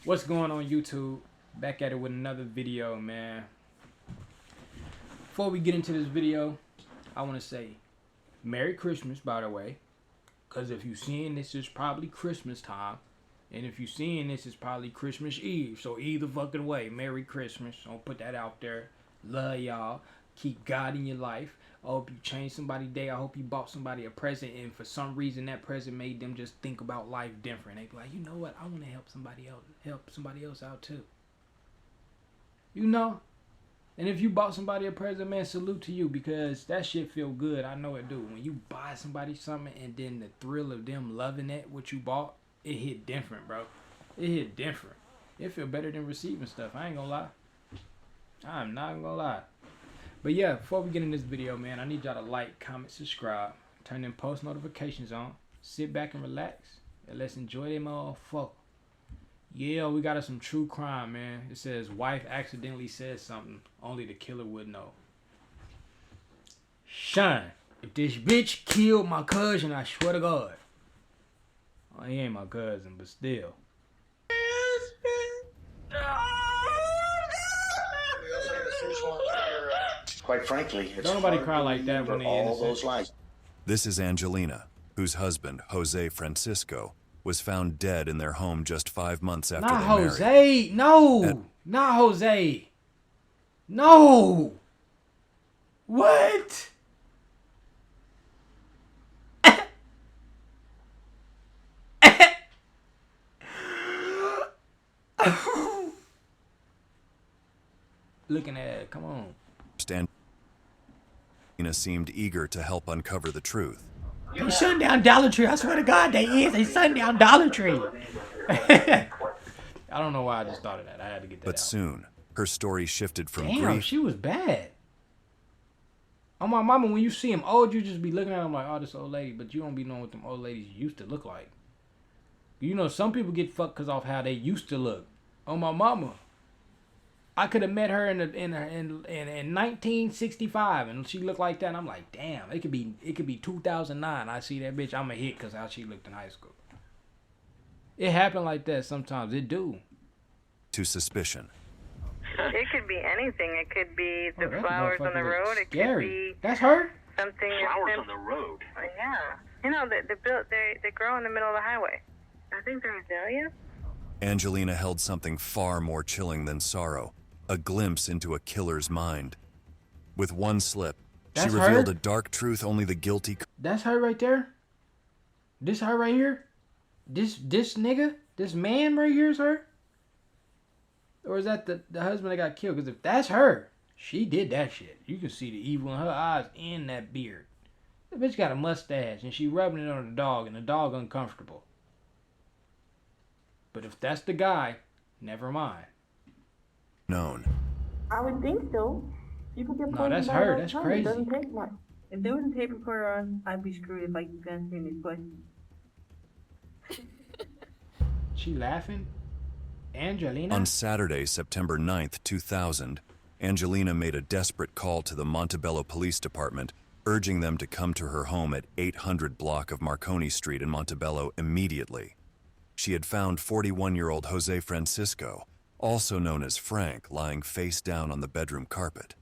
What's going on, YouTube? Back at it with another video, man. Before we get into this video, I want to say Merry Christmas, by the way. Because if you're seeing this, it's probably Christmas time. And if you're seeing this, it's probably Christmas Eve. So either fucking way, Merry Christmas. I'll put that out there. Love y'all. Keep God in your life. I hope you changed somebody's day. I hope you bought somebody a present, and for some reason that present made them just think about life different. They be like, you know what? I want to help somebody else out too. You know? And if you bought somebody a present, man, salute to you, because that shit feel good. I know it do. When you buy somebody something and then the thrill of them loving it, what you bought, it hit different, bro. It hit different. It feel better than receiving stuff. I ain't gonna lie. I'm not gonna lie. But yeah, before we get in this video, man, I need y'all to like, comment, subscribe, turn them post notifications on, sit back and relax, and let's enjoy them motherfucker. Yeah, we got us some true crime, man. It says wife accidentally says something only the killer would know. Shine. If this bitch killed my cousin, I swear to God. Oh, he ain't my cousin, but still. Quite frankly, it's Don't nobody hard cry to like that when remember they all innocent. those lies. This is Angelina, whose husband, Jose Francisco, was found dead in their home just 5 months after Not they married. Jose. No. Not Jose. No. What? Looking at it. Come on. Angelina seemed eager to help uncover the truth. They shut down Dollar Tree. I swear to God, they is. They shut down Dollar Tree. I don't know why I just thought of that. I had to get that But out. soon, her story shifted from Damn, grief. she was bad. On my mama, when you see him old, you just be looking at him like, oh, this old lady. But you don't be knowing what them old ladies used to look like. You know, some people get fucked because of how they used to look. On my mama. I could have met her in 1965, and she looked like that. And I'm like, damn, it could be 2009. I see that bitch, I'm a hit because how she looked in high school. It happened like that sometimes. It do. To suspicion. It could be anything. It could be the that flowers on the motherfucker road. looks It scary. could be That's her. something. Flowers on the road. Yeah. You know, they grow in the middle of the highway. I think they're azaleas. Angelina held something far more chilling than sorrow, a glimpse into a killer's mind. With one slip, That's she revealed her? a dark truth only the guilty That's her right there. This her right here. This nigga, this man right here is her. Or is that the husband that got killed? Because if that's her, she did that shit. You can see the evil in her eyes and that beard. The bitch got a mustache and she rubbing it on the dog, and the dog uncomfortable. But if that's the guy, never mind. known. I would think so. People get No, poisoned that's by her. it all the That's time. crazy. It doesn't take much. If there was a tape recorder on, I'd be screwed if I keep answering these questions. She laughing? Angelina? On Saturday, September 9th, 2000, Angelina made a desperate call to the Montebello Police Department, urging them to come to her home at 800 block of Marconi Street in Montebello immediately. She had found 41-year-old Jose Francisco, also known as Frank, lying face down on the bedroom carpet.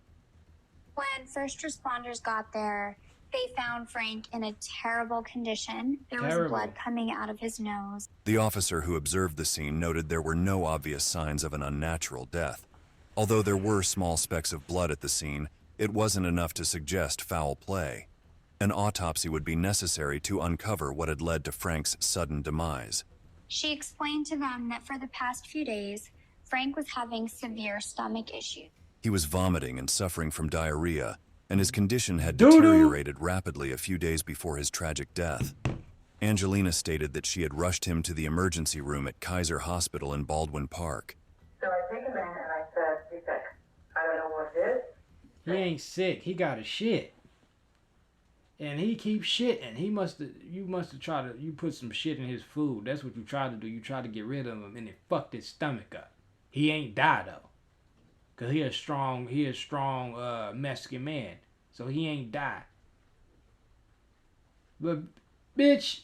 When first responders got there, they found Frank in a terrible condition. There was Terrible. blood coming out of his nose. The officer who observed the scene noted there were no obvious signs of an unnatural death. Although there were small specks of blood at the scene, it wasn't enough to suggest foul play. An autopsy would be necessary to uncover what had led to Frank's sudden demise. She explained to them that for the past few days, Frank was having severe stomach issues. He was vomiting and suffering from diarrhea, and his condition had Doo-doo. deteriorated rapidly a few days before his tragic death. Angelina stated that she had rushed him to the emergency room at Kaiser Hospital in Baldwin Park. So I take him in and I said, he's sick. I don't know what it is. He ain't sick. He got a shit. And he keeps shitting. You must have tried to, you put some shit in his food. That's what you tried to do. You tried to get rid of him, and it fucked his stomach up. He ain't died though. Cause he a strong Mexican man. So he ain't died. But bitch,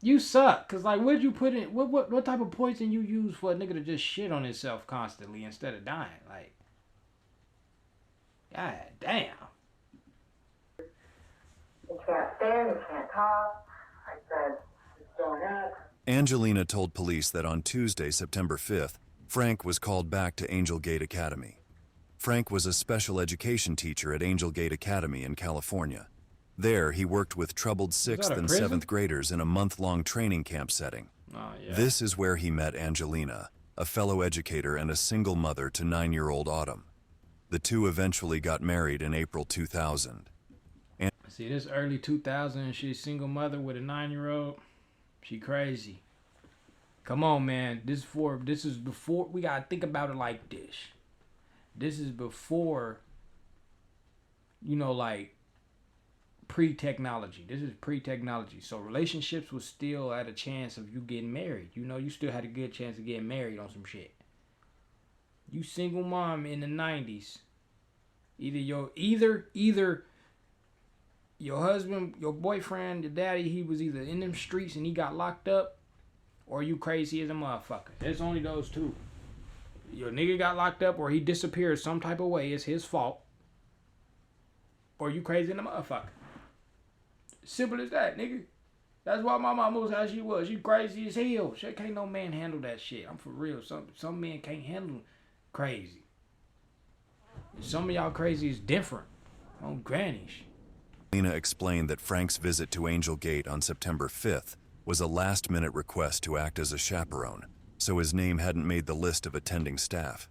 You suck. Cause like, what'd you put in? What type of poison you use for a nigga to just shit on himself constantly instead of dying? Like, god damn. You can't stand, you can't talk. I said, it's going up. Angelina told police that on Tuesday, September 5th, Frank was called back to Angel Gate Academy. Frank was a special education teacher at Angel Gate Academy in California. There, he worked with troubled 6th and 7th graders in a month-long training camp setting. Oh, yeah. This is where he met Angelina, a fellow educator and a single mother to 9-year-old Autumn. The two eventually got married in April 2000. See, this early 2000s, she's a single mother with a 9-year-old. She crazy. Come on, man. This is before, we gotta think about it like this. This is before, you know, like, pre-technology. This is pre-technology. So relationships was still at a chance of you getting married. You know, you still had a good chance of getting married on some shit. You single mom in the 90s. Either your husband, your boyfriend, your daddy, he was either in them streets and he got locked up, or you crazy as a motherfucker. It's only those two. Your nigga got locked up or he disappeared some type of way. It's his fault. Or you crazy in a motherfucker. Simple as that, nigga. That's why my mama was how she was. She crazy as hell. Shit, can't no man handle that shit. I'm for real. Some men can't handle crazy. Some of y'all crazy is different. On grannies. Lena explained that Frank's visit to Angel Gate on September 5th was a last-minute request to act as a chaperone, so his name hadn't made the list of attending staff.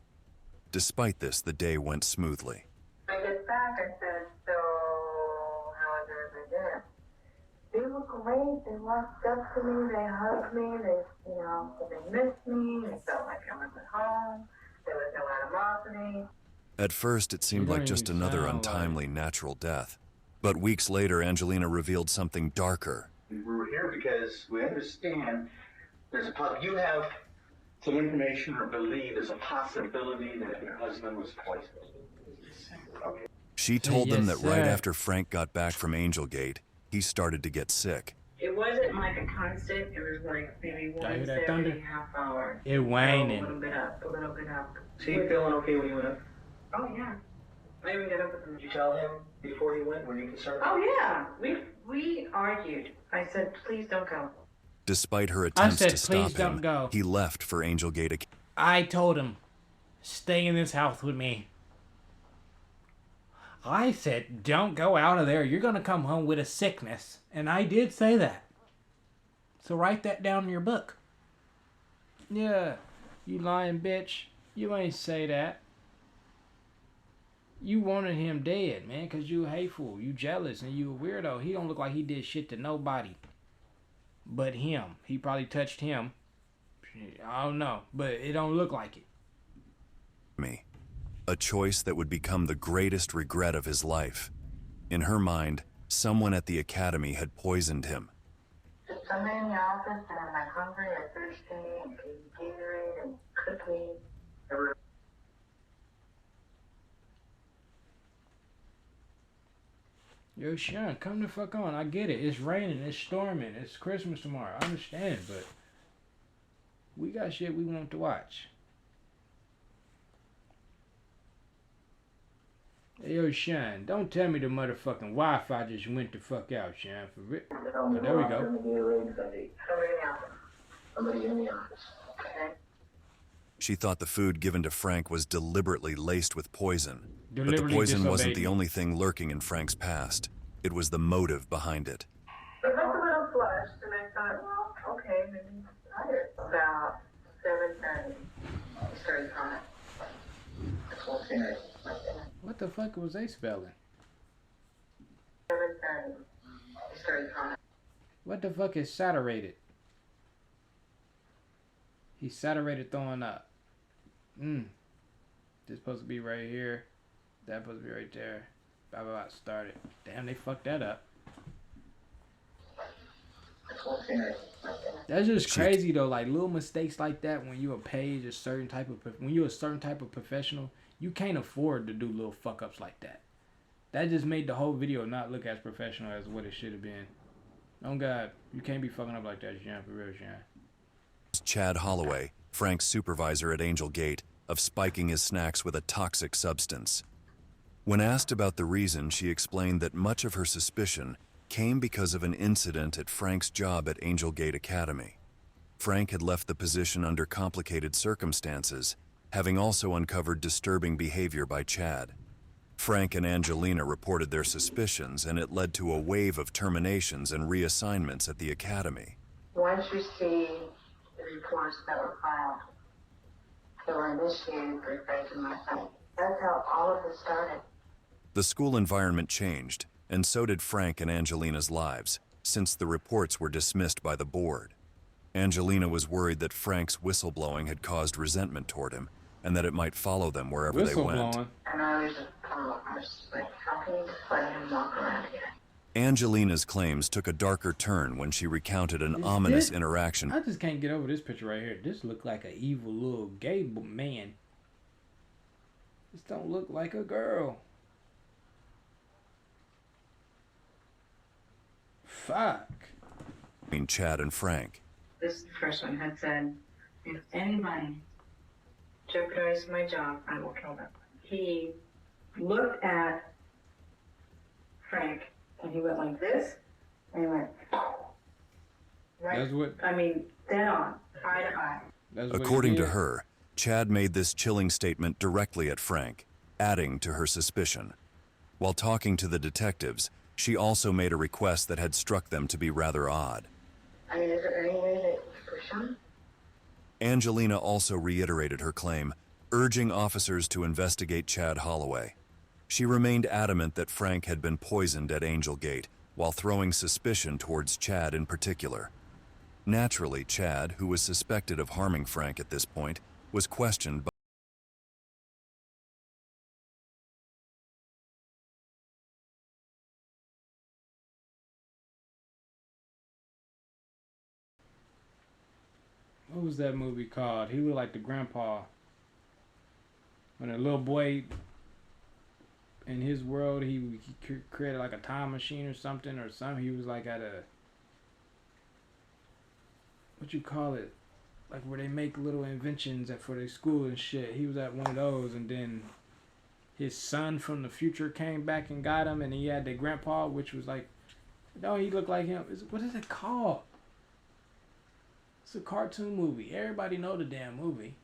Despite this, the day went smoothly. I get back, I said, so how is everybody doing? They were great. They walked up to me, they hugged me, they missed me, they felt like I was at home, there was no animosity. At first, it seemed like just another untimely natural death. But weeks later, Angelina revealed something darker. We were here because we understand you have some information or believe there's a possibility that your husband was poisoned. Okay. She told them that right after Frank got back from Angel Gate, he started to get sick. It wasn't like a constant. It was like maybe once every half hour. It waning. A little bit up, a little bit up. So you feeling okay when you went up? Oh yeah. I even got up with him. Did you tell him before he went? Were you concerned? Oh yeah. We argued. I said, please don't go. Despite her attempts to stop don't him, go. he left for Angel Gate. I told him, stay in this house with me. I said, don't go out of there. You're going to come home with a sickness. And I did say that. So write that down in your book. Yeah, you lying bitch. You ain't say that. You wanted him dead, man, because you hateful. You jealous and you a weirdo. He don't look like he did shit to nobody but him. He probably touched him. I don't know, but it don't look like it. Me. A choice that would become the greatest regret of his life. In her mind, someone at the academy had poisoned him. Just come in the office and I'm like hungry or thirsty and Gatorade and cookies. Yo, Sean, come the fuck on. I get it. It's raining. It's storming. It's Christmas tomorrow. I understand, but we got shit we want to watch. Hey, yo, Sean, don't tell me the motherfucking Wi-Fi just went the fuck out, Sean. For real. Oh, there we go. Somebody in the office. Okay. She thought the food given to Frank was deliberately laced with poison. But the Deliberately poison wasn't disobeyed. the only thing lurking in Frank's past. It was the motive behind it. It looked a little flushed, and I thought, well, okay, maybe he's tired. About 7:30, I started crying. Okay. What the fuck was they spelling? 7:30, I started crying. What the fuck is saturated? He's saturated throwing up. This supposed to be right here. That supposed to be right there. Blah, blah, blah. Started. Damn, they fucked that up. That's just crazy though. Like little mistakes like that when you're paid a certain type of when you're a certain type of professional, you can't afford to do little fuck ups like that. That just made the whole video not look as professional as what it should have been. Oh God, you can't be fucking up like that, Sean, for real, Sean. Chad Holloway, Frank's supervisor at Angel Gate, of spiking his snacks with a toxic substance. When asked about the reason, she explained that much of her suspicion came because of an incident at Frank's job at Angel Gate Academy. Frank had left the position under complicated circumstances, having also uncovered disturbing behavior by Chad. Frank and Angelina reported their suspicions, and it led to a wave of terminations and reassignments at the academy. Once you see the reports that were filed, that were initiated for Frank and myself, that's how all of this started. The school environment changed, and so did Frank and Angelina's lives, since the reports were dismissed by the board. Angelina was worried that Frank's whistleblowing had caused resentment toward him, and that it might follow them wherever they went. And I was just like, how can you just let him walk around here? Angelina's claims took a darker turn when she recounted an ominous interaction. I just can't get over this picture right here. This look like an evil little gay man. This don't look like a girl. Fuck. Between Chad and Frank. This person had said, if anybody jeopardizes my job, I will kill them. He looked at Frank and he went like this, and he went, right? That's what. I mean, dead on, eye to eye. According to her, Chad made this chilling statement directly at Frank, adding to her suspicion. While talking to the detectives, she also made a request that had struck them to be rather odd. I mean, is there any way that you push him? Angelina also reiterated her claim, urging officers to investigate Chad Holloway. She remained adamant that Frank had been poisoned at Angel Gate, while throwing suspicion towards Chad in particular. Naturally, Chad, who was suspected of harming Frank at this point, was questioned by What was that movie called? He looked like the grandpa. When a little boy in his world, he created like a time machine or something. He was like at a, what you call it? Like where they make little inventions for their school and shit. He was at one of those, and then his son from the future came back and got him, and he had the grandpa, which was like, no, he looked like him. What is it called? It's a cartoon movie. Everybody know the damn movie.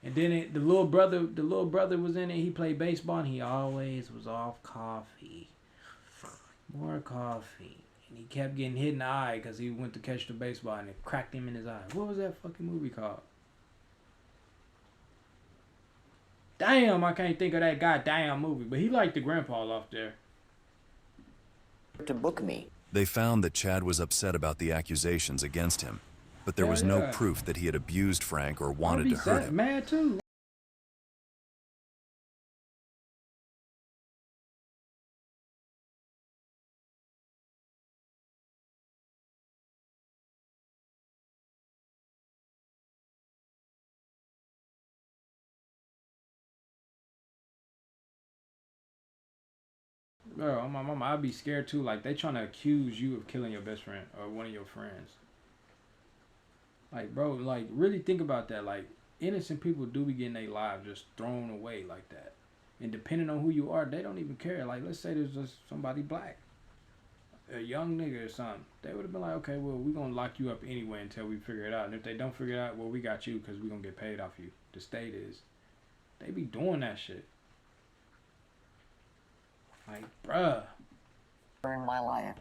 And then the little brother was in it. He played baseball, and he always was off coffee. More coffee. And he kept getting hit in the eye because he went to catch the baseball, and it cracked him in his eye. What was that fucking movie called? Damn, I can't think of that goddamn movie. But he liked the grandpa off there. To book me. They found that Chad was upset about the accusations against him, but there was no proof that he had abused Frank or wanted to hurt him. Mad too. Bro, my mama, I'd be scared too. Like, they trying to accuse you of killing your best friend or one of your friends. Like, bro, like, really think about that. Like, innocent people do be getting their lives just thrown away like that. And depending on who you are, they don't even care. Like, let's say there's just somebody black. A young nigga or something. They would have been like, okay, well, we're going to lock you up anyway until we figure it out. And if they don't figure it out, well, we got you because we're going to get paid off you. The state is. They be doing that shit. Like, bruh. In my life,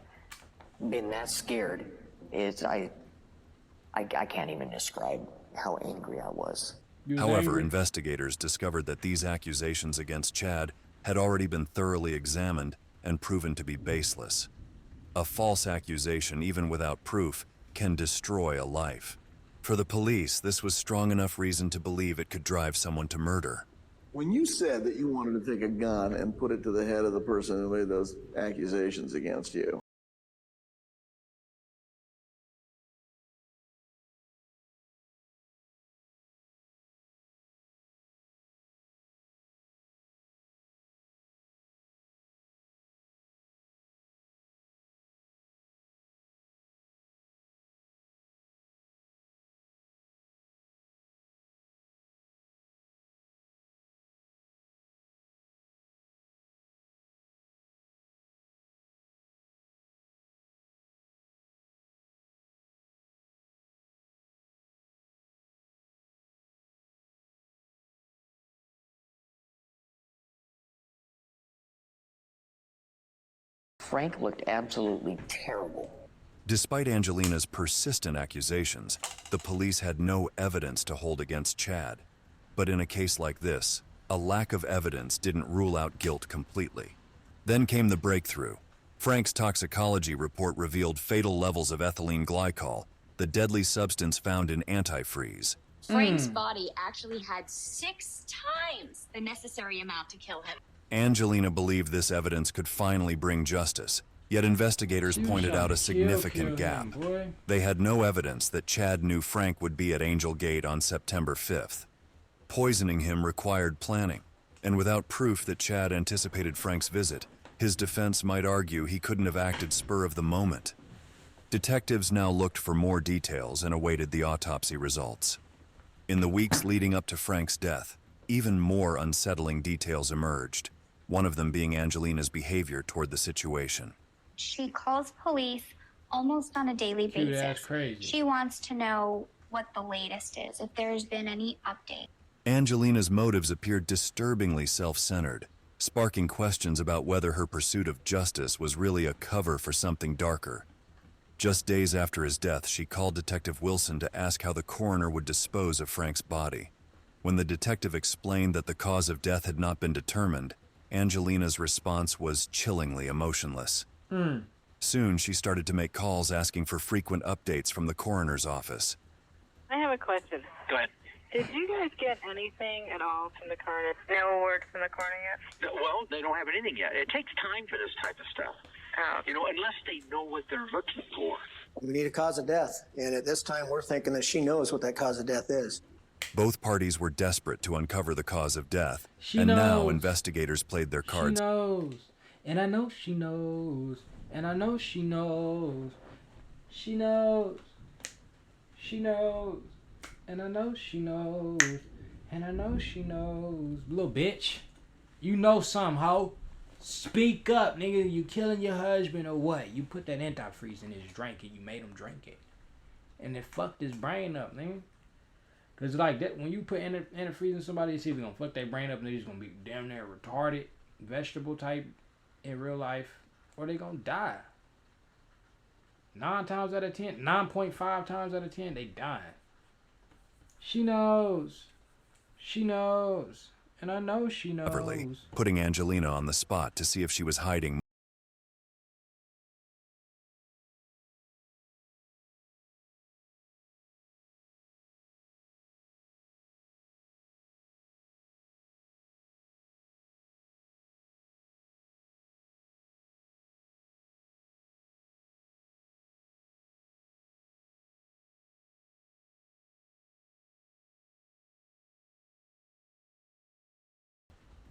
been that scared, I can't even describe how angry I was. However, investigators discovered that these accusations against Chad had already been thoroughly examined and proven to be baseless. A false accusation, even without proof, can destroy a life. For the police, this was strong enough reason to believe it could drive someone to murder. When you said that you wanted to take a gun and put it to the head of the person who made those accusations against you, Frank looked absolutely terrible. Despite Angelina's persistent accusations, the police had no evidence to hold against Chad. But in a case like this, a lack of evidence didn't rule out guilt completely. Then came the breakthrough. Frank's toxicology report revealed fatal levels of ethylene glycol, the deadly substance found in antifreeze. Frank's body actually had 6 times the necessary amount to kill him. Angelina believed this evidence could finally bring justice, yet investigators pointed out a significant gap. They had no evidence that Chad knew Frank would be at Angel Gate on September 5th. Poisoning him required planning, and without proof that Chad anticipated Frank's visit, his defense might argue he couldn't have acted spur of the moment. Detectives now looked for more details and awaited the autopsy results. In the weeks leading up to Frank's death, even more unsettling details emerged, one of them being Angelina's behavior toward the situation. She calls police almost on a daily basis. That's crazy. She wants to know what the latest is, if there's been any update. Angelina's motives appeared disturbingly self-centered, sparking questions about whether her pursuit of justice was really a cover for something darker. Just days after his death, she called Detective Wilson to ask how the coroner would dispose of Frank's body. When the detective explained that the cause of death had not been determined, Angelina's response was chillingly emotionless. Soon, she started to make calls asking for frequent updates from the coroner's office. I have a question. Go ahead. Did you guys get anything at all from the coroner? No word from the coroner yet? Well, they don't have anything yet. It takes time for this type of stuff. Oh. You know, unless they know what they're looking for. We need a cause of death, and at this time we're thinking that she knows what that cause of death is. Both parties were desperate to uncover the cause of death, She now knows. investigators played their cards. She knows. And I know she knows. And I know she knows. She knows. She knows. And I know she knows. And I know she knows. Little bitch. You know something, ho. Speak up, nigga. You killing your husband or what? You put that antifreeze in his drink and you made him drink it. And it fucked his brain up, nigga. Cause like that, when you put antifreeze in somebody, it's either gonna fuck their brain up and they're just gonna be damn near retarded, vegetable type in real life, or they gonna die. 9 times out of 10, 9.5 times out of 10, they dying. She knows. She knows. And I know she knows. Cleverly, putting Angelina on the spot to see if she was hiding.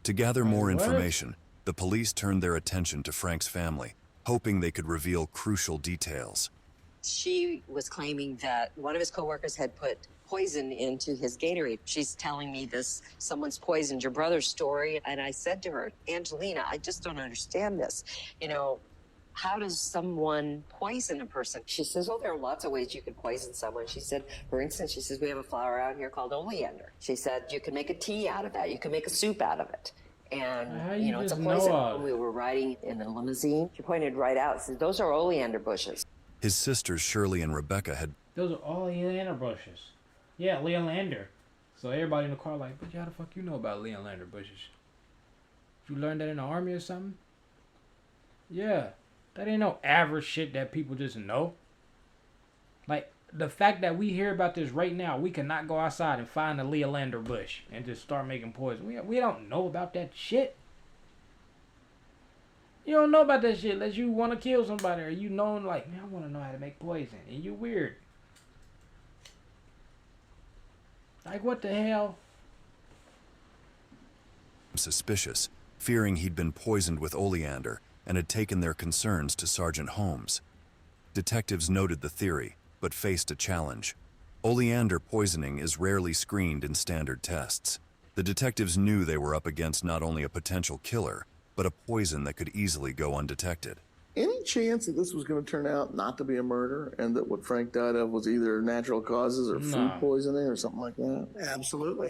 To gather more information, the police turned their attention to Frank's family, hoping they could reveal crucial details. She was claiming that one of his coworkers had put poison into his Gatorade. She's telling me this, someone's poisoned your brother's story. And I said to her, Angelina, I just don't understand this. You know, how does someone poison a person? She says, oh, there are lots of ways you can poison someone. She said, for instance, she says, we have a flower out here called oleander. She said, you can make a tea out of that. You can make a soup out of it. And, you know, it's a poison. When we were riding in the limousine, she pointed right out, said, those are oleander bushes. His sisters Shirley and Rebecca had... Those are oleander bushes. Yeah, oleander. So everybody in the car like, but how the fuck you know about oleander bushes? You learned that in the army or something? Yeah. That ain't no average shit that people just know. Like, the fact that we hear about this right now, we cannot go outside and find a oleander bush and just start making poison. We don't know about that shit. You don't know about that shit unless you want to kill somebody or you know, like, man, I want to know how to make poison. And you weird. Like, what the hell? Suspicious, fearing he'd been poisoned with oleander and had taken their concerns to Sergeant Holmes. Detectives noted the theory, but faced a challenge. Oleander poisoning is rarely screened in standard tests. The detectives knew they were up against not only a potential killer, but a poison that could easily go undetected. Any chance that this was going to turn out not to be a murder and that what Frank died of was either natural causes or food poisoning or something like that? Absolutely.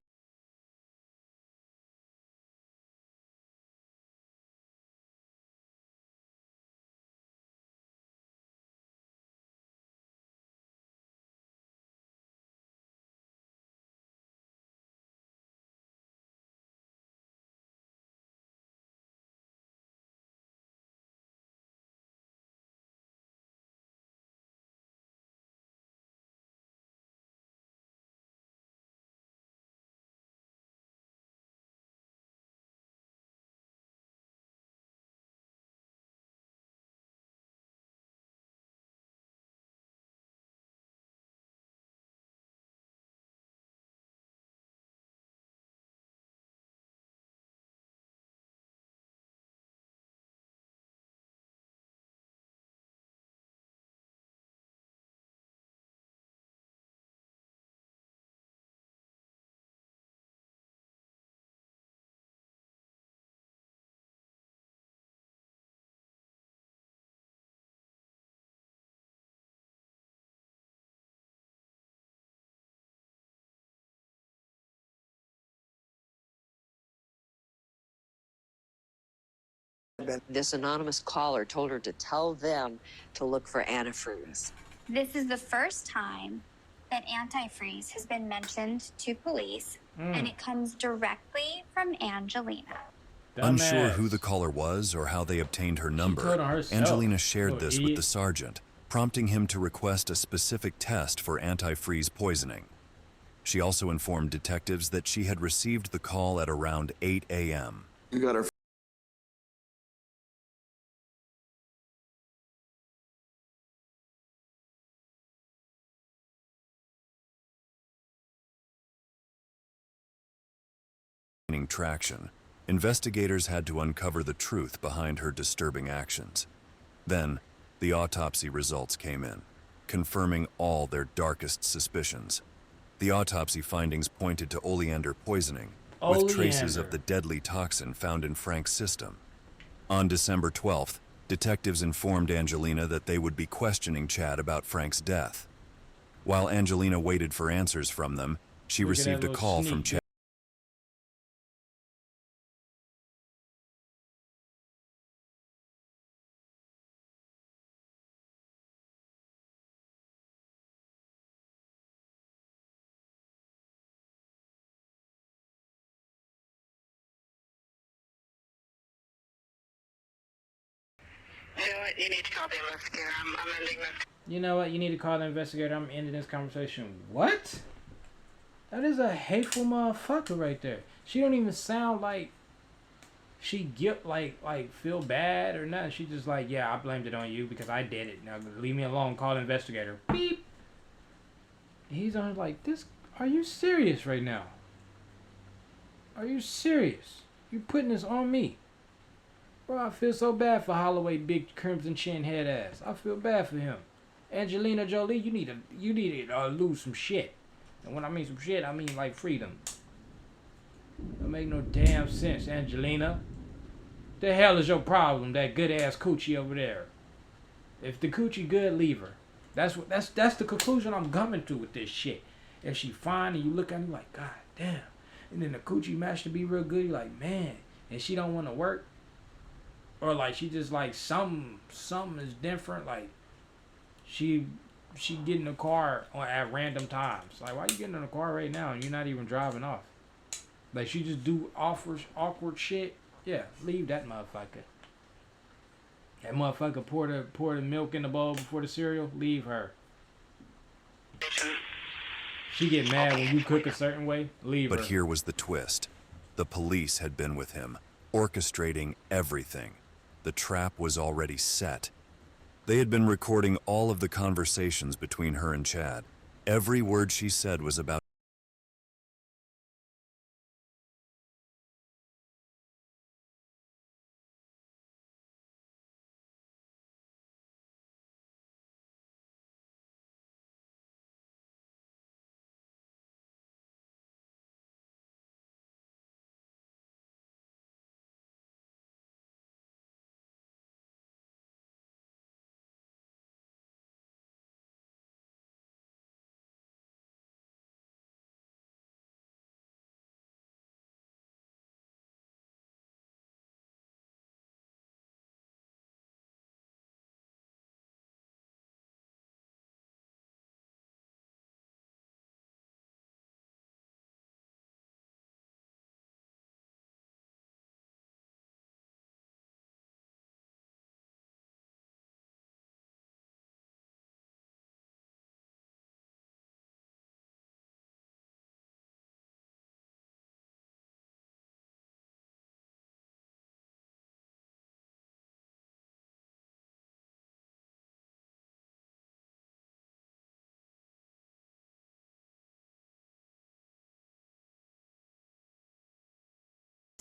been. This anonymous caller told her to tell them to look for antifreeze. This is the first time that antifreeze has been mentioned to police, and it comes directly from Angelina. Unsure who the caller was or how they obtained her number, Angelina shared this with the sergeant, prompting him to request a specific test for antifreeze poisoning. She also informed detectives that she had received the call at around 8 a.m. You got her. Traction. Investigators had to uncover the truth behind her disturbing actions. Then, the autopsy results came in, confirming all their darkest suspicions. The autopsy findings pointed to oleander poisoning, with traces of the deadly toxin found in Frank's system. On December 12th, detectives informed Angelina that they would be questioning Chad about Frank's death. While Angelina waited for answers from them, she received a call from Chad. You know what? You need to call the investigator. I'm ending this. You know what? You need to call the investigator. I'm ending this conversation. What? That is a hateful motherfucker right there. She don't even sound like she get like feel bad or nothing. She just like, yeah, I blamed it on you because I did it. Now leave me alone. Call the investigator. Beep. He's on like this. Are you serious right now? Are you serious? You putting this on me? Bro, I feel so bad for Holloway, big crimson chin head ass. I feel bad for him. Angelina Jolie, you need to lose some shit. And when I mean some shit, I mean like freedom. Don't make no damn sense, Angelina. The hell is your problem? That good ass coochie over there. If the coochie good, leave her. That's the conclusion I'm coming to with this shit. If she fine and you look at me like, God damn, and then the coochie match to be real good, you're like, man, and she don't want to work. Or like she just like something is different. Like she get in the car at random times. Like why you getting in the car right now and you're not even driving off? Like she just do awkward shit. Yeah, leave that motherfucker. That motherfucker pour the milk in the bowl before the cereal. Leave her. She get mad when you cook a certain way. Leave her. But here was the twist: the police had been with him, orchestrating everything. The trap was already set. They had been recording all of the conversations between her and Chad. Every word she said was about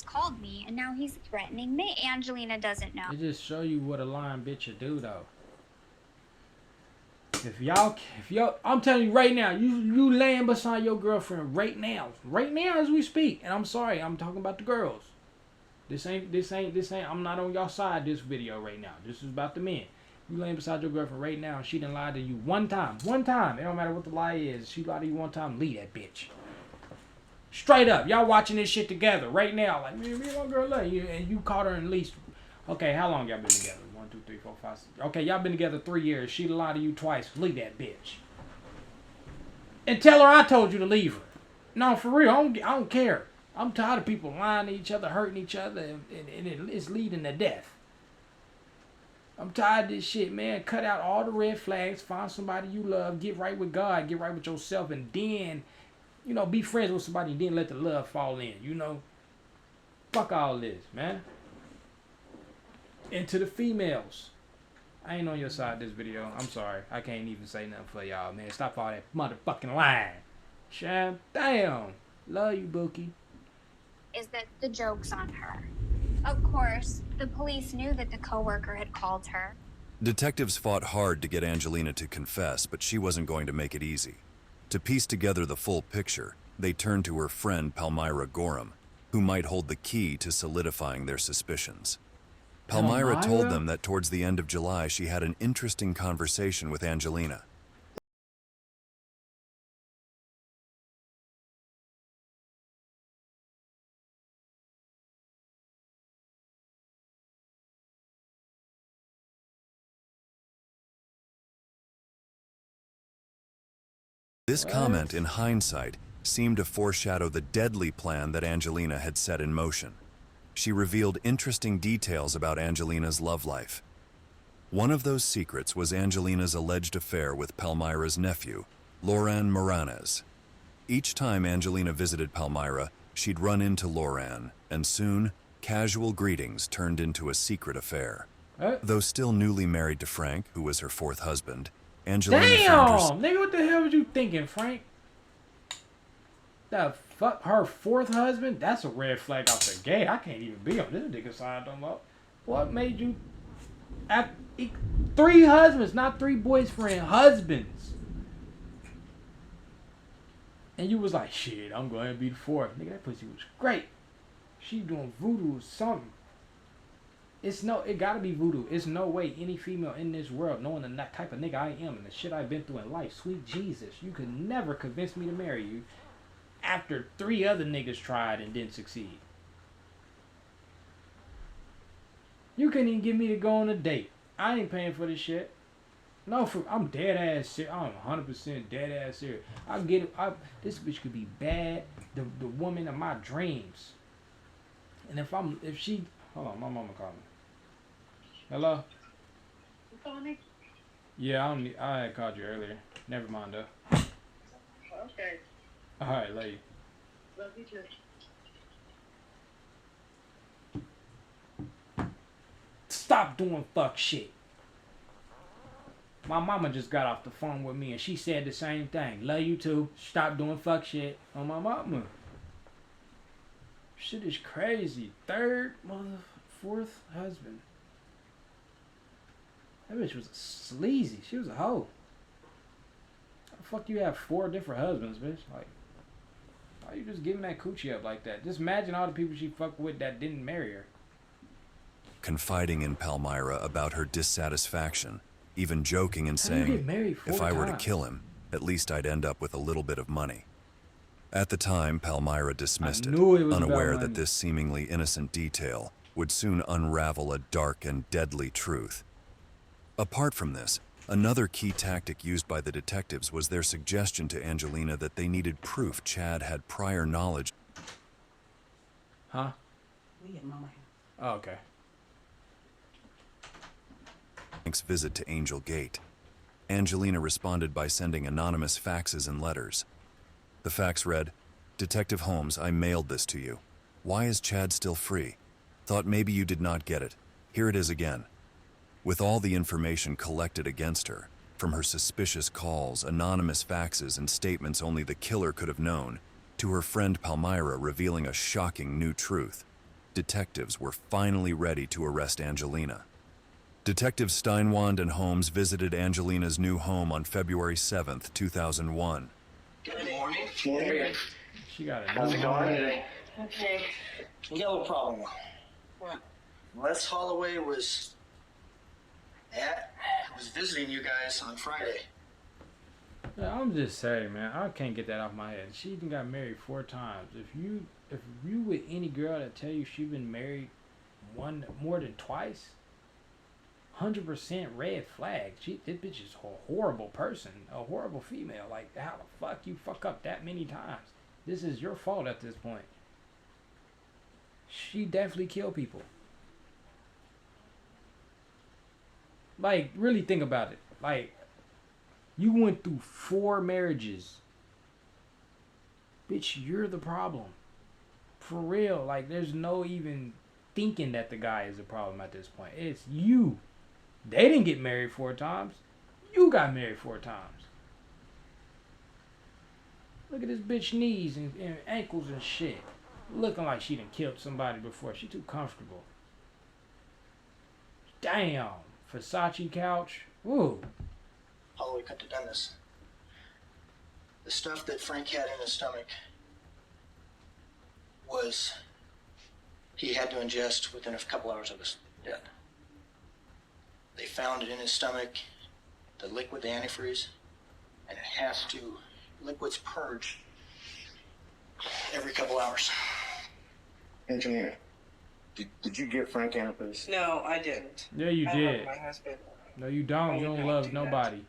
Called me and now he's threatening me. Angelina doesn't know. It just show you what a lying bitch will do though. If y'all, I'm telling you right now, you laying beside your girlfriend right now as we speak. And I'm sorry, I'm talking about the girls. This ain't. I'm not on y'all side this video right now. This is about the men. You laying beside your girlfriend right now, and she done lied to you one time. It don't matter what the lie is. She lied to you one time. Leave that bitch. Straight up, y'all watching this shit together right now. Like me and my girl love you, and you caught her in at least Okay, how long y'all been together? 1, 2, 3, 4, 5, 6. Okay, y'all been together 3 years. She lied to you twice. Leave that bitch. And tell her I told you to leave her. No, for real, I don't care. I'm tired of people lying to each other, hurting each other, and it's leading to death. I'm tired of this shit, man. Cut out all the red flags. Find somebody you love. Get right with God. Get right with yourself. And then, you know, be friends with somebody and then let the love fall in, you know? Fuck all this, man. And to the females. I ain't on your side of this video. I'm sorry. I can't even say nothing for y'all, man. Stop all that motherfucking lying. Sham, damn. Love you, Bookie. Is that the joke's on her. Of course, the police knew that the coworker had called her. Detectives fought hard to get Angelina to confess, but she wasn't going to make it easy. To piece together the full picture, they turned to her friend Palmyra Gorham, who might hold the key to solidifying their suspicions. Palmyra told them that towards the end of July she had an interesting conversation with Angelina. This comment, in hindsight, seemed to foreshadow the deadly plan that Angelina had set in motion. She revealed interesting details about Angelina's love life. One of those secrets was Angelina's alleged affair with Palmyra's nephew, Loran Moranes. Each time Angelina visited Palmyra, she'd run into Loran, and soon, casual greetings turned into a secret affair. Though still newly married to Frank, who was her fourth husband, Angelina damn, nigga, what the hell was you thinking, Frank? The fuck, her fourth husband? That's a red flag off the gate. I can't even be on this nigga side no more. What made you... 3 husbands, not 3 boyfriend husbands. And you was like, shit, I'm going to be the 4th. Nigga, that pussy was great. She doing voodoo or something. It gotta be voodoo. It's no way any female in this world, knowing the type of nigga I am and the shit I've been through in life, sweet Jesus, you could never convince me to marry you after 3 other niggas tried and didn't succeed. You couldn't even get me to go on a date. I ain't paying for this shit. No, I'm dead ass serious. I'm 100% dead ass serious. I get it. This bitch could be bad. The woman of my dreams. And if she, hold on, my mama calling me. Hello? You calling me? Yeah, I had called you earlier. Never mind though. Okay. Alright, love you. Love you too. Stop doing fuck shit. My mama just got off the phone with me and she said the same thing. Love you too. Stop doing fuck shit on my mama. Shit is crazy. 4th husband. That bitch was a sleazy. She was a hoe. How the fuck you have 4 different husbands, bitch? Like, why you just giving that coochie up like that? Just imagine all the people she fucked with that didn't marry her. Confiding in Palmyra about her dissatisfaction, even joking and saying, if I were to kill him, at least I'd end up with a little bit of money. At the time, Palmyra dismissed it, unaware that this seemingly innocent detail would soon unravel a dark and deadly truth. Apart from this, another key tactic used by the detectives was their suggestion to Angelina that they needed proof Chad had prior knowledge. Huh? We get mama. Oh, okay. Frank's visit to Angel Gate. Angelina responded by sending anonymous faxes and letters. The fax read, Detective Holmes, I mailed this to you. Why is Chad still free? Thought maybe you did not get it. Here it is again. With all the information collected against her, from her suspicious calls, anonymous faxes, and statements only the killer could have known, to her friend Palmyra revealing a shocking new truth, detectives were finally ready to arrest Angelina. Detectives Steinwand and Holmes visited Angelina's new home on February 7th, 2001. Good morning. Morning. She got a How's it new going home. today? Okay. We got a little problem. What? Les Holloway was visiting you guys on Friday. Yeah, I'm just saying, man, I can't get that off my head. She even got married 4 times. If you with any girl that tell you she been married more than twice. 100% red flag. This bitch is a horrible person, a horrible female. Like, how the fuck you fuck up that many times? This is your fault at this point. She definitely killed people. Like, really think about it. Like, you went through 4 marriages. Bitch, you're the problem. For real. Like, there's no even thinking that the guy is a problem at this point. It's you. They didn't get married 4 times. You got married 4 times. Look at this bitch knees and ankles and shit. Looking like she done killed somebody before. She too comfortable. Damn. Versace couch. Woo. Holloway couldn't have done this. The stuff that Frank had in his stomach was he had to ingest within a couple hours of his death. They found it in his stomach, the liquid, the antifreeze, and it has to, liquids purge every couple hours. Engineer, did you give Frank antifreeze? No, I didn't. Yeah, you did. My husband. No, you don't. You don't love nobody.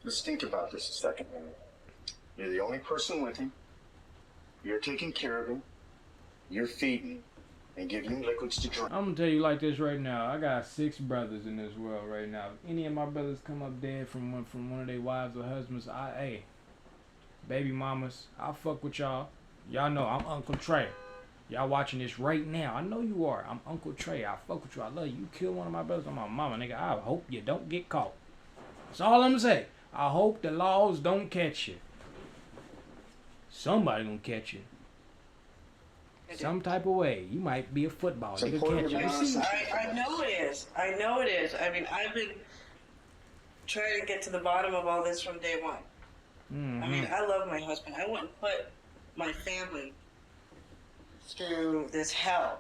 Let's think about this a second. You're the only person with him. You're taking care of him. You're feeding him and giving him liquids to drink. I'm gonna tell you like this right now. I got 6 brothers in this world right now. If any of my brothers come up dead from one of their wives or husbands, hey, baby mamas, I fuck with y'all. Y'all know I'm Uncle Trey. Y'all watching this right now. I know you are. I'm Uncle Trey. I fuck with you. I love you. You kill one of my brothers, I'm my mama, nigga. I hope you don't get caught. That's all I'm gonna say. I hope the laws don't catch you. Somebody gonna catch you. Some type of way. You might be a football. They could catch you. I know it is. I know it is. I mean, I've been trying to get to the bottom of all this from day one. I mean, I love my husband. I wouldn't put my family through this hell.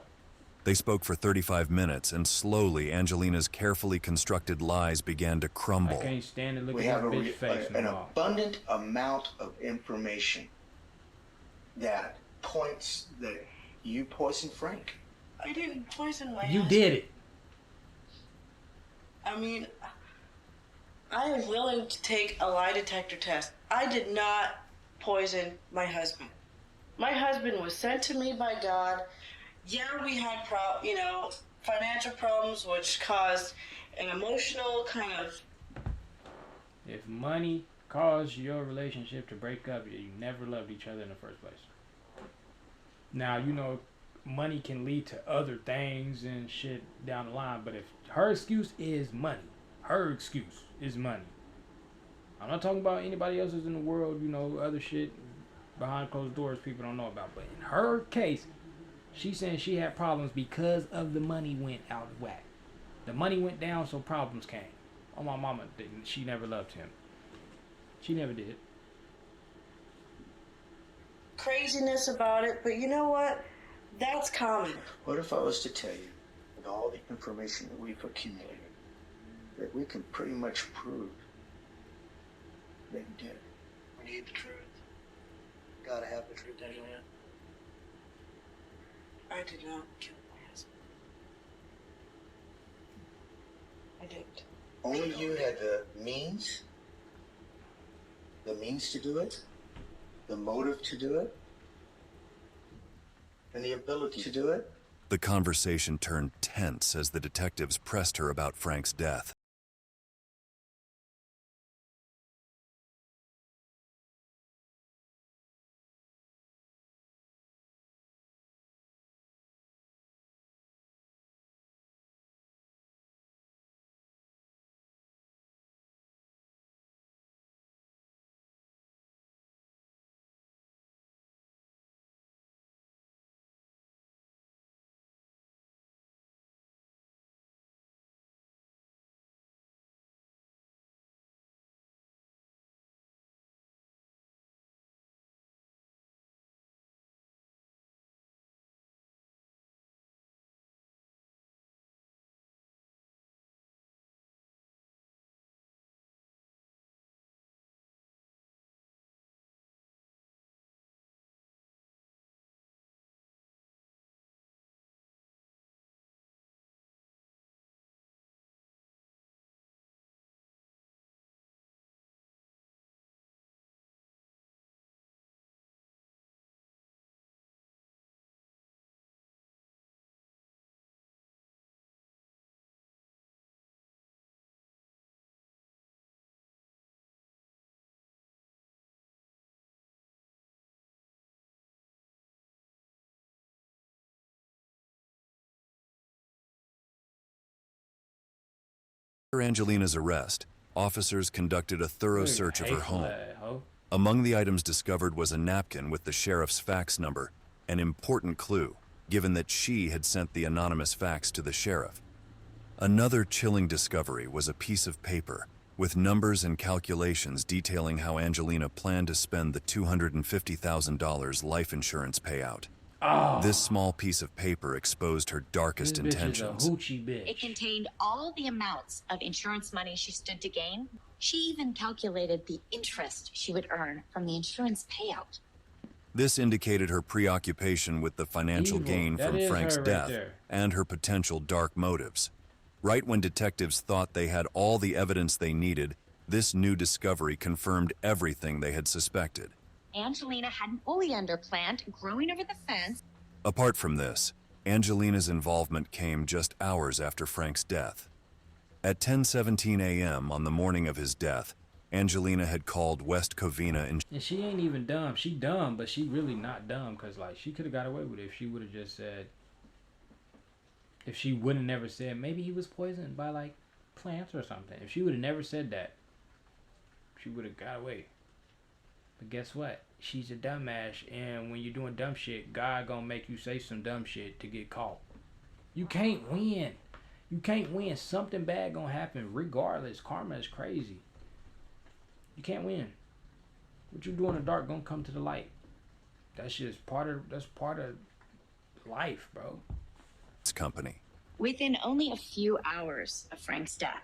They spoke for 35 minutes, and slowly Angelina's carefully constructed lies began to crumble. I can't stand to look We at have that bitch face an no more. abundant amount of information that points that you poisoned Frank. I didn't poison my You husband. did it. I mean, I am willing to take a lie detector test. I did not poison my husband. My husband was sent to me by God. Yeah, we had financial problems, which caused an emotional kind of. If money caused your relationship to break up, you never loved each other in the first place. Now, money can lead to other things and shit down the line, but if her excuse is money, her excuse is money. I'm not talking about anybody else's in the world, other shit behind closed doors people don't know about. But in her case, she's saying she had problems because of the money went out of whack. The money went down, so problems came. Oh, my mama didn't. She never loved him. She never did. Craziness about it, but you know what? That's common. What if I was to tell you, with all the information that we've accumulated, that we can pretty much prove that you did it? We need the truth. Gotta have the truth, Angelina. I did not kill my husband. I didn't. Only you had the means to do it, the motive to do it, and the ability to do it. The conversation turned tense as the detectives pressed her about Frank's death. After Angelina's arrest, officers conducted a thorough search of her home. Among the items discovered was a napkin with the sheriff's fax number, an important clue, given that she had sent the anonymous fax to the sheriff. Another chilling discovery was a piece of paper with numbers and calculations detailing how Angelina planned to spend the $250,000 life insurance payout. Oh. This small piece of paper exposed her darkest intentions. It contained all the amounts of insurance money she stood to gain. She even calculated the interest she would earn from the insurance payout. This indicated her preoccupation with the financial gain from Frank's death and her potential dark motives. Right when detectives thought they had all the evidence they needed, this new discovery confirmed everything they had suspected. Angelina had an oleander plant growing over the fence. Apart from this, Angelina's involvement came just hours after Frank's death. At 10:17 a.m. on the morning of his death, Angelina had called West Covina and she ain't even dumb. She dumb, but she really not dumb, because like she could have got away with it if she would have just said, if she would have never said maybe he was poisoned by like plants or something. If she would have never said that, she would have got away. But guess what? She's a dumbass, and when you're doing dumb shit, God gonna make you say some dumb shit to get caught. You can't win. You can't win. Something bad gonna happen regardless. Karma is crazy. You can't win. What you do in the dark gonna come to the light. That's part of life, bro. Company. Within only a few hours of Frank's death,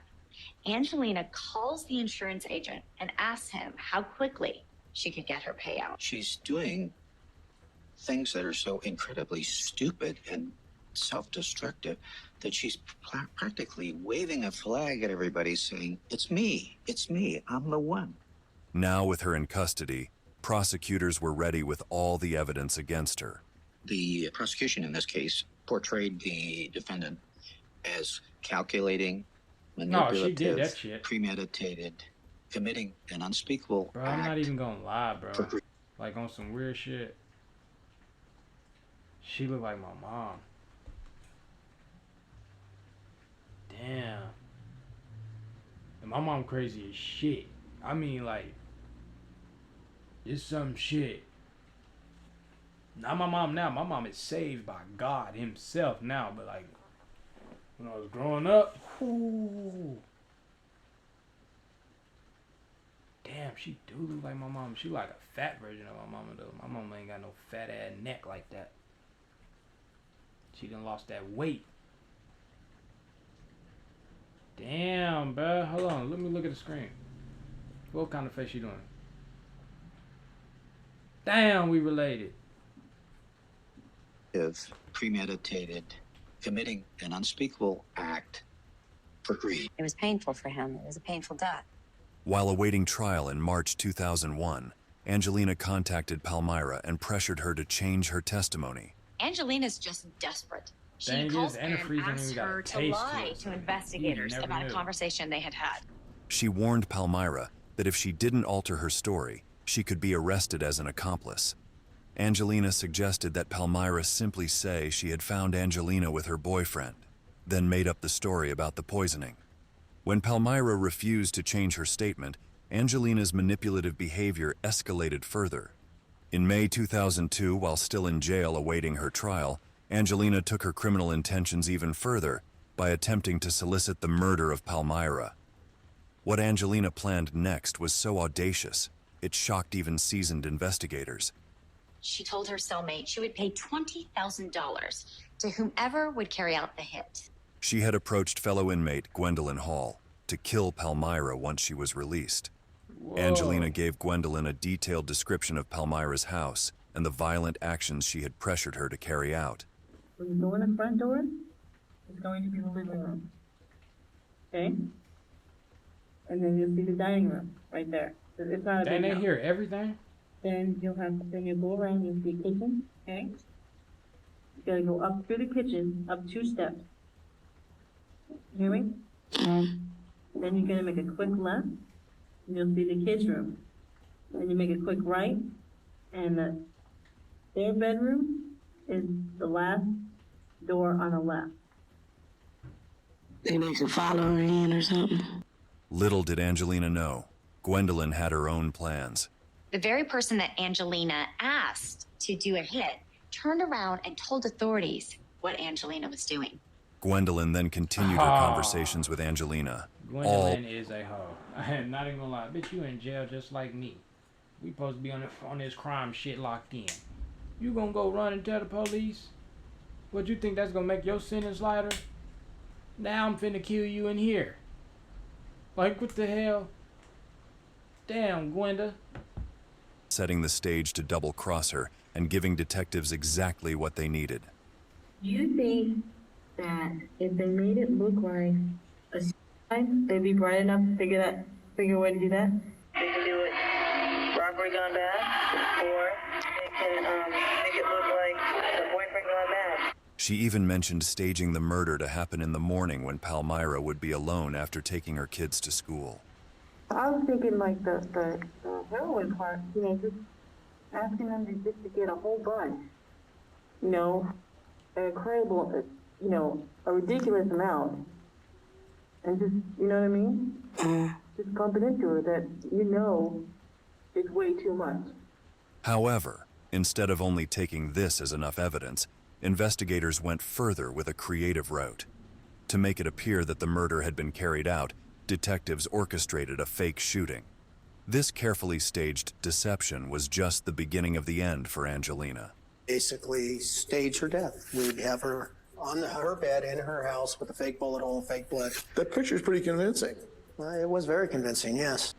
Angelina calls the insurance agent and asks him how quickly she could get her payout. She's doing things that are so incredibly stupid and self-destructive that she's practically waving a flag at everybody saying, it's me, I'm the one. Now with her in custody, prosecutors were ready with all the evidence against her. The prosecution in this case portrayed the defendant as calculating, manipulative, she did that shit. Premeditated, committing an unspeakable bro, I'm act. not even gonna lie, bro. Like on some weird shit. She looked like my mom. Damn. And my mom crazy as shit. I mean, like, it's some shit. Not my mom now. My mom is saved by God himself now. But, like, when I was growing up, whoo. Damn, she do look like my mom. She like a fat version of my mama, though. My mama ain't got no fat ass neck like that. She done lost that weight. Damn, bro. Hold on. Let me look at the screen. What kind of face she doing? Damn, we related. If premeditated, committing an unspeakable act for greed. It was painful for him. It was a painful death. While awaiting trial in March 2001, Angelina contacted Palmyra and pressured her to change her testimony. Angelina's just desperate. She calls her and asks her to lie to investigators about a conversation they had had. She warned Palmyra that if she didn't alter her story, she could be arrested as an accomplice. Angelina suggested that Palmyra simply say she had found Angelina with her boyfriend, then made up the story about the poisoning. When Palmyra refused to change her statement, Angelina's manipulative behavior escalated further. In May 2002, while still in jail awaiting her trial, Angelina took her criminal intentions even further by attempting to solicit the murder of Palmyra. What Angelina planned next was so audacious, it shocked even seasoned investigators. She told her cellmate she would pay $20,000 to whomever would carry out the hit. She had approached fellow inmate Gwendolyn Hall to kill Palmyra once she was released. Whoa. Angelina gave Gwendolyn a detailed description of Palmyra's house and the violent actions she had pressured her to carry out. When you go in the front door, it's going to be the living room. Okay? And then you'll see the dining room right there. It's not a big they house. hear everything? Then you'll go around, you'll see a kitchen, okay? You gotta go up through the kitchen, up 2 steps. Hear me? And then you're gonna make a quick left, and you'll see the kids' room. Then you make a quick right, and their bedroom is the last door on the left. They need to follow her in or something. Little did Angelina know, Gwendolyn had her own plans. The very person that Angelina asked to do a hit turned around and told authorities what Angelina was doing. Gwendolyn then continued her conversations with Angelina. Gwendolyn is a hoe. I am not even gonna lie. Bitch, you in jail just like me. We supposed to be on this crime shit locked in. You gonna go run and tell the police? What, you think that's gonna make your sentence lighter? Now I'm finna kill you in here. Like, what the hell? Damn, Gwenda. Setting the stage to double-cross her and giving detectives exactly what they needed. Do you think that if they made it look like a suicide, they'd be bright enough to figure a way to do that? They can do it robbery gone bad, or they can make it look like the boyfriend gone bad. She even mentioned staging the murder to happen in the morning when Palmyra would be alone after taking her kids to school. I was thinking like the heroin part, you know, just asking them to get a whole bunch, you know, an incredible, you know, a ridiculous amount, and just, you know what I mean? Just pump it into her that, you know, it's way too much. However, instead of only taking this as enough evidence, investigators went further with a creative route. To make it appear that the murder had been carried out, detectives orchestrated a fake shooting. This carefully staged deception was just the beginning of the end for Angelina. Basically, stage her death. We'd have her on her bed in her house with a fake bullet hole, fake blood. That picture's pretty convincing. It was very convincing, yes.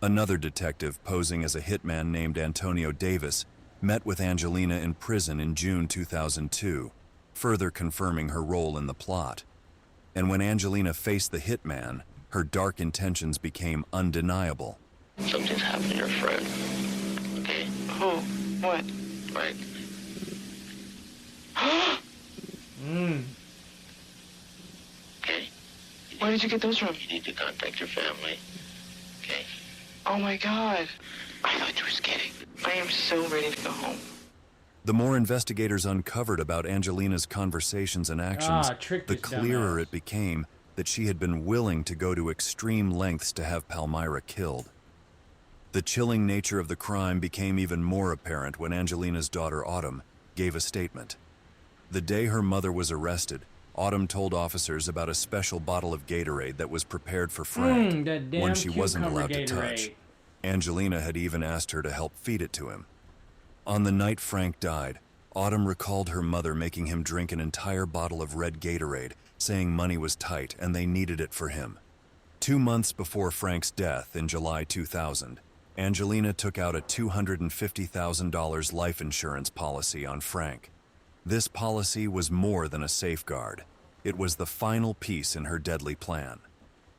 Another detective posing as a hitman named Antonio Davis met with Angelina in prison in June 2002, further confirming her role in the plot. And when Angelina faced the hitman, her dark intentions became undeniable. Something's happened to your friend. Okay? Who? What? Right. Okay? Where did you get those from? You need to contact your family. Okay? Oh my God. I thought you were kidding. I am so ready to go home. The more investigators uncovered about Angelina's conversations and actions, the clearer it became that she had been willing to go to extreme lengths to have Palmyra killed. The chilling nature of the crime became even more apparent when Angelina's daughter Autumn gave a statement. The day her mother was arrested, Autumn told officers about a special bottle of Gatorade that was prepared for Frank, one she wasn't allowed to touch. Angelina had even asked her to help feed it to him. On the night Frank died, Autumn recalled her mother making him drink an entire bottle of red Gatorade, saying money was tight and they needed it for him. 2 months before Frank's death in July 2000, Angelina took out a $250,000 life insurance policy on Frank. This policy was more than a safeguard. It was the final piece in her deadly plan.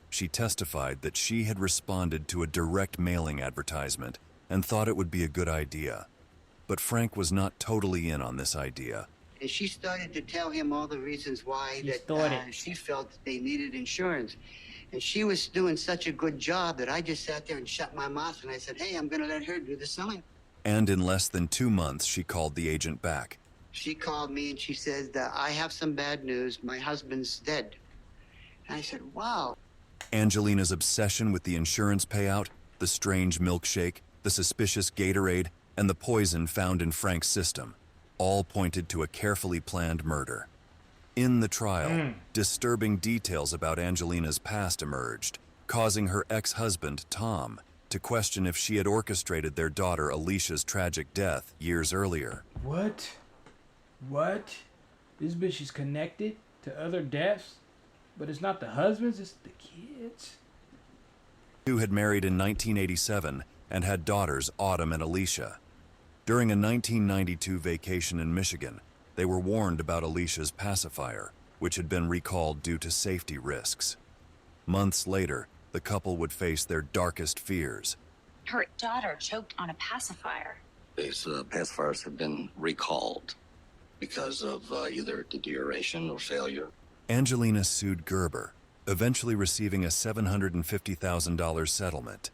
She testified that she had responded to a direct mailing advertisement and thought it would be a good idea. But Frank was not totally in on this idea. And she started to tell him all the reasons why she felt that they needed insurance. And she was doing such a good job that I just sat there and shut my mouth and I said, hey, I'm going to let her do the selling. And in less than 2 months, she called the agent back. She called me and she said, I have some bad news. My husband's dead. And I said, wow. Angelina's obsession with the insurance payout, the strange milkshake, the suspicious Gatorade, and the poison found in Frank's system all pointed to a carefully planned murder. In the trial, disturbing details about Angelina's past emerged, causing her ex-husband, Tom, to question if she had orchestrated their daughter Alicia's tragic death years earlier. What? This bitch is connected to other deaths? But it's not the husbands, it's the kids? Who had married in 1987 and had daughters Autumn and Alicia. During a 1992 vacation in Michigan, they were warned about Alicia's pacifier, which had been recalled due to safety risks. Months later, the couple would face their darkest fears. Her daughter choked on a pacifier. These pacifiers have been recalled because of either deterioration or failure. Angelina sued Gerber, eventually receiving a $750,000 settlement.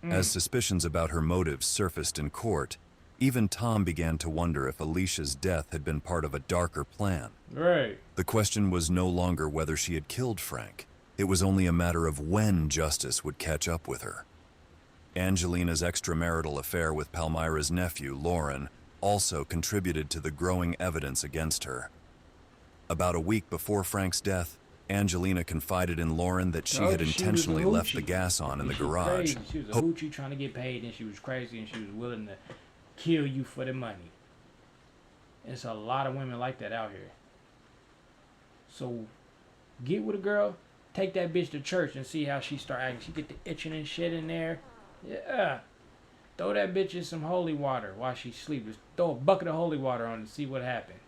As suspicions about her motives surfaced in court, Even Tom began to wonder if Alicia's death had been part of a darker plan. Right. The question was no longer whether she had killed Frank. It was only a matter of when justice would catch up with her. Angelina's extramarital affair with Palmyra's nephew, Lauren, also contributed to the growing evidence against her. About a week before Frank's death, Angelina confided in Lauren that she had intentionally left the gas on in the garage. She was a hoochie trying to get paid, and she was crazy, and she was willing to kill you for the money. It's a lot of women like that out here. So, get with a girl, take that bitch to church and see how she start acting. She get the itching and shit in there. Yeah. Throw that bitch in some holy water while she sleeps. Just throw a bucket of holy water on and see what happens.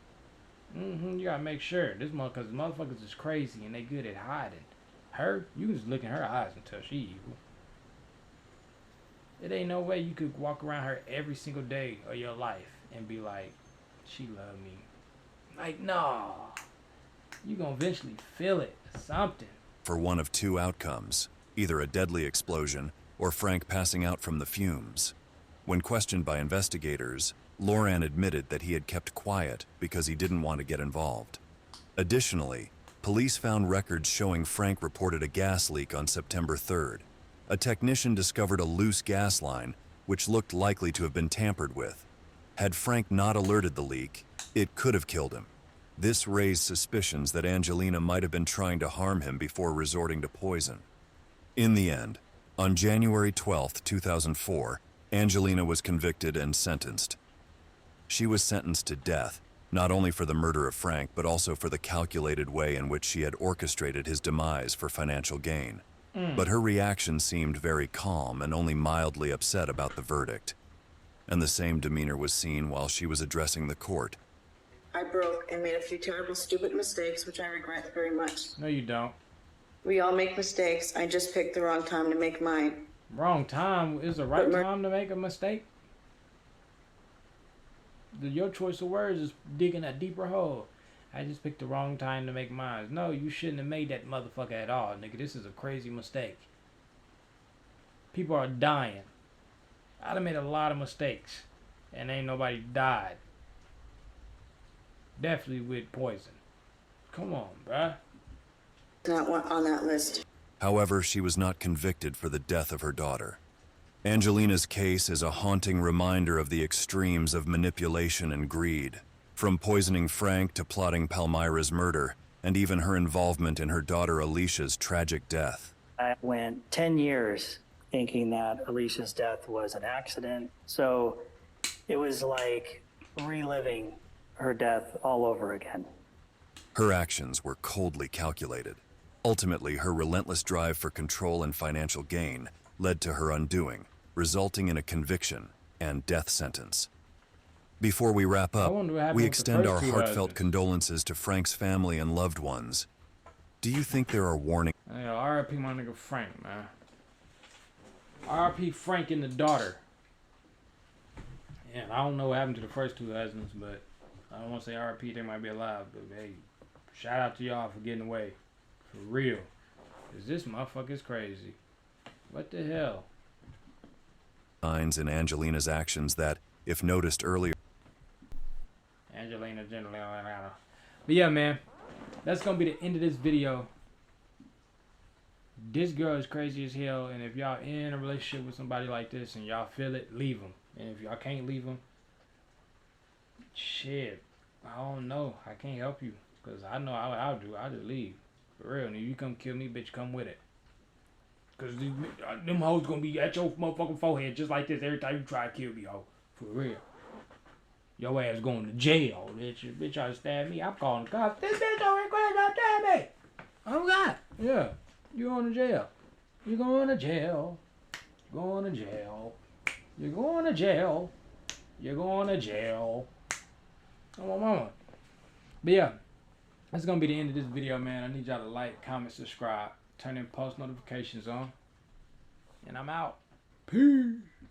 You gotta make sure. This motherfuckers is crazy and they good at hiding. Her, you can just look in her eyes and tell she evil. It ain't no way you could walk around her every single day of your life and be like, she love me. Like, nah. You gonna eventually feel it. Something. For one of two outcomes, either a deadly explosion or Frank passing out from the fumes. When questioned by investigators, Lauren admitted that he had kept quiet because he didn't want to get involved. Additionally, police found records showing Frank reported a gas leak on September 3rd. A technician discovered a loose gas line, which looked likely to have been tampered with. Had Frank not alerted the leak, it could have killed him. This raised suspicions that Angelina might have been trying to harm him before resorting to poison. In the end, on January 12, 2004, Angelina was convicted and sentenced. She was sentenced to death, not only for the murder of Frank, but also for the calculated way in which she had orchestrated his demise for financial gain. But her reaction seemed very calm and only mildly upset about the verdict. And the same demeanor was seen while she was addressing the court. I broke and made a few terrible, stupid mistakes, which I regret very much. No, you don't. We all make mistakes. I just picked the wrong time to make mine. Wrong time? Is the right time to make a mistake? Your choice of words is digging a deeper hole. I just picked the wrong time to make mine. No, you shouldn't have made that motherfucker at all, nigga. This is a crazy mistake. People are dying. I done made a lot of mistakes, and ain't nobody died. Definitely with poison. Come on, bruh. Not one on that list. However, she was not convicted for the death of her daughter. Angelina's case is a haunting reminder of the extremes of manipulation and greed, from poisoning Frank to plotting Palmyra's murder, and even her involvement in her daughter Alicia's tragic death. I went 10 years thinking that Alicia's death was an accident, so it was like reliving her death all over again. Her actions were coldly calculated. Ultimately, her relentless drive for control and financial gain led to her undoing, resulting in a conviction and death sentence. Before we wrap up, we extend our heartfelt condolences to Frank's family and loved ones. Do you think there are warnings? Hey, R.I.P. my nigga Frank, man. R.I.P. Frank and the daughter. Yeah, I don't know what happened to the first two husbands, but I don't want to say R.I.P. They might be alive, but hey, shout out to y'all for getting away. For real. Because this motherfucker is crazy. What the hell? Signs in Angelina's actions that, if noticed earlier... Angelina. But yeah, man. That's going to be the end of this video. This girl is crazy as hell, and if y'all in a relationship with somebody like this and y'all feel it, leave them. And if y'all can't leave them, shit, I don't know. I can't help you, because I know I'll do. I'll just leave. For real. And if you come kill me, bitch, come with it. Because them hoes going to be at your motherfucking forehead just like this every time you try to kill me, ho. For real. Your ass going to jail, bitch. If bitch try to stab me, I'm calling the cops. This bitch don't request not stab me. Oh, God. Yeah. You're going to jail. You're going to jail. You're going to jail. You're going to jail. You're going to jail. Oh, my mama. But yeah, that's going to be the end of this video, man. I need y'all to like, comment, subscribe, turn in post notifications on. And I'm out. Peace.